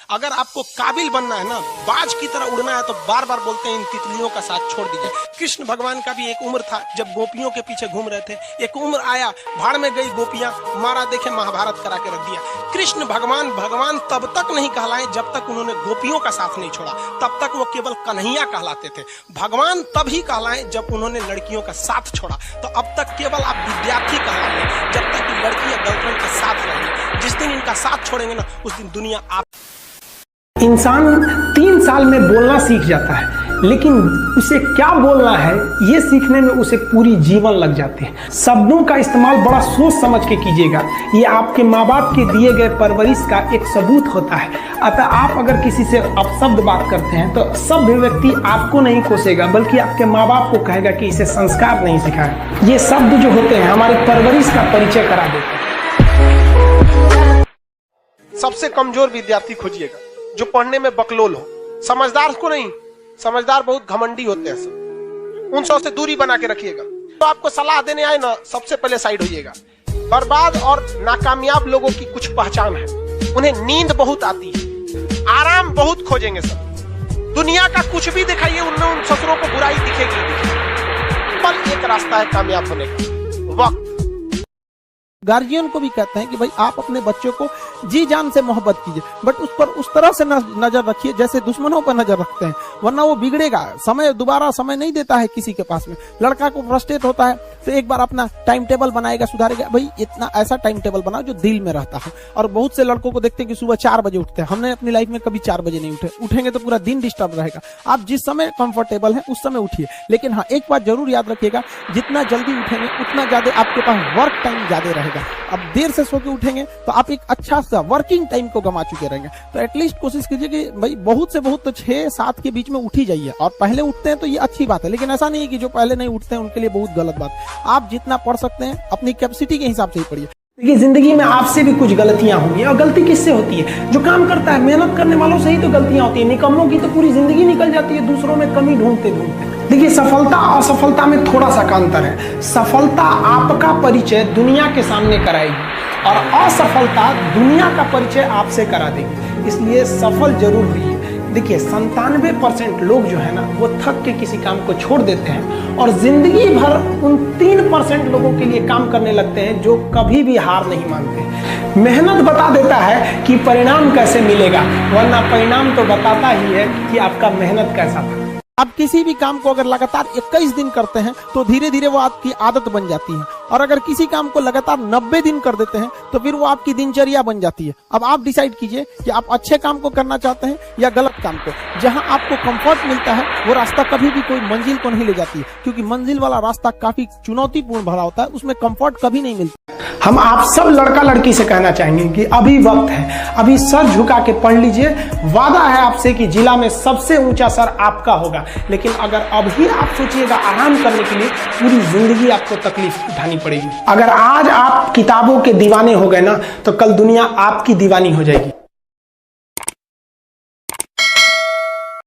अगर आपको काबिल बनना है ना, बाज की तरह उड़ना है, तो बार बार बोलते हैं इन तितलियों का साथ छोड़ दीजिए। कृष्ण भगवान का भी एक उम्र था जब गोपियों के पीछे घूम रहे थे। एक उम्र आया, भाड़ में गई गोपियां, मारा देखे महाभारत करा के रख दिया। कृष्ण भगवान भगवान तब तक नहीं कहलाए जब तक उन्होंने गोपियों का साथ नहीं छोड़ा, तब तक वो केवल कन्हैया कहलाते थे। भगवान तभी कहलाए जब उन्होंने लड़कियों का साथ छोड़ा। तो अब तक केवल आप विद्यार्थी कहलाए जब तक कि लड़की या गर्लफ्रेंड के साथ रहेंगे। जिस दिन इनका साथ छोड़ेंगे ना, उस दिन दुनिया आप। इंसान 3 साल में बोलना सीख जाता है, लेकिन उसे क्या बोलना है ये सीखने में उसे पूरी जीवन लग जाते हैं। शब्दों का इस्तेमाल बड़ा सोच समझ के कीजिएगा। ये आपके माँ बाप के दिए गए परवरिश का एक सबूत होता है। अतः आप अगर किसी से अपशब्द बात करते हैं तो सभ्य व्यक्ति आपको नहीं कोसेगा, बल्कि आपके माँ बाप को कहेगा कि इसे संस्कार नहीं सिखाया। ये शब्द जो होते हैं हमारी परवरिश का परिचय करा देते हैं। सबसे कमजोर विद्यार्थी खोजिएगा जो पढ़ने में बकलोल हो, समझदार को नहीं। समझदार बहुत घमंडी होते हैं सब, उन सब से दूरी बना के रखिएगा। तो आपको सलाह देने आए ना, सबसे पहले साइड होइएगा। बर्बाद और नाकामयाब लोगों की कुछ पहचान है, उन्हें नींद बहुत आती है, आराम बहुत खोजेंगे सब। दुनिया का कुछ भी दिखाइए, उनमें उन ससुरों को बुराई दिखेगी। पर एक रास्ता है कामयाब होने का, वक्त। गार्जियन को भी कहते हैं कि भाई आप अपने बच्चों को जी जान से मोहब्बत कीजिए, बट उस पर उस तरह से नजर रखिए जैसे दुश्मनों पर नजर रखते हैं, वरना वो बिगड़ेगा। दोबारा समय नहीं देता है किसी के पास में। लड़का को फ्रस्ट्रेट होता है तो एक बार अपना टाइम टेबल बनाएगा, सुधारेगा। भाई इतना ऐसा टाइम टेबल बनाओ जो दिल में रहता है। और बहुत से लड़कों को देखते हैं कि सुबह 4 बजे उठते हैं। हमने अपनी लाइफ में कभी 4 बजे नहीं उठेंगे तो पूरा दिन डिस्टर्ब रहेगा। आप जिस समय कंफर्टेबल है उस समय उठिए, लेकिन हाँ एक बात जरूर याद रखिएगा, जितना जल्दी उठेंगे उतना ज्यादा आपके पास वर्क टाइम ज्यादा रहेगा। अब देर से सो के उठेंगे तो आप एक अच्छा सा वर्किंग टाइम को गंवा चुके रहेंगे। तो एटलीस्ट कोशिश कीजिए कि भाई बहुत से बहुत तो 6-7 के बीच में उठ ही जाइए। और पहले उठते हैं तो ये अच्छी बात है, लेकिन ऐसा नहीं है कि जो पहले नहीं उठते हैं उनके लिए बहुत गलत बात। आप जितना पढ़ सकते हैं अपनी कैपेसिटी के हिसाब से ही पढ़िए। देखिए जिंदगी में आपसे भी कुछ गलतियां होंगी, और गलती किससे होती है? जो काम करता है, मेहनत करने वालों से ही तो गलतियां होती है। निकम्मों की तो पूरी जिंदगी निकल जाती है दूसरों में कमी ढूंढते ढूंढते। देखिए सफलता और असफलता में थोड़ा सा अंतर है। सफलता आपका परिचय दुनिया के सामने कराएगी और असफलता दुनिया का परिचय आपसे करा देगी। इसलिए सफल जरूर हुई। देखिए 97% लोग जो है ना, वो थक के किसी काम को छोड़ देते हैं और जिंदगी भर उन 3% लोगों के लिए काम करने लगते हैं जो कभी भी हार नहीं मानते। मेहनत बता देता है कि परिणाम कैसे मिलेगा, वरना परिणाम तो बताता ही है कि आपका मेहनत कैसा था। आप किसी भी काम को अगर लगातार 21 दिन करते हैं तो धीरे धीरे वो आपकी आदत बन जाती है, और अगर किसी काम को लगातार 90 दिन कर देते हैं तो फिर वो आपकी दिनचर्या बन जाती है। अब आप डिसाइड कीजिए कि आप अच्छे काम को करना चाहते हैं या गलत काम को। जहां आपको कंफर्ट मिलता है वो रास्ता कभी भी कोई मंजिल को नहीं ले जाती है, क्योंकि मंजिल वाला रास्ता काफी चुनौतीपूर्ण भरा होता है, उसमें कंफर्ट कभी नहीं मिलता। हम आप सब लड़का लड़की से कहना चाहेंगे कि अभी वक्त है, अभी सर झुका के पढ़ लीजिए। वादा है आपसे कि जिला में सबसे ऊंचा सर आपका होगा। लेकिन अगर अभी आप सोचिएगा आराम करने के लिए, पूरी जिंदगी आपको तकलीफ उठानी पड़ेगी। अगर आज आप किताबों के दीवाने हो गए ना, तो कल दुनिया आपकी दीवानी हो जाएगी।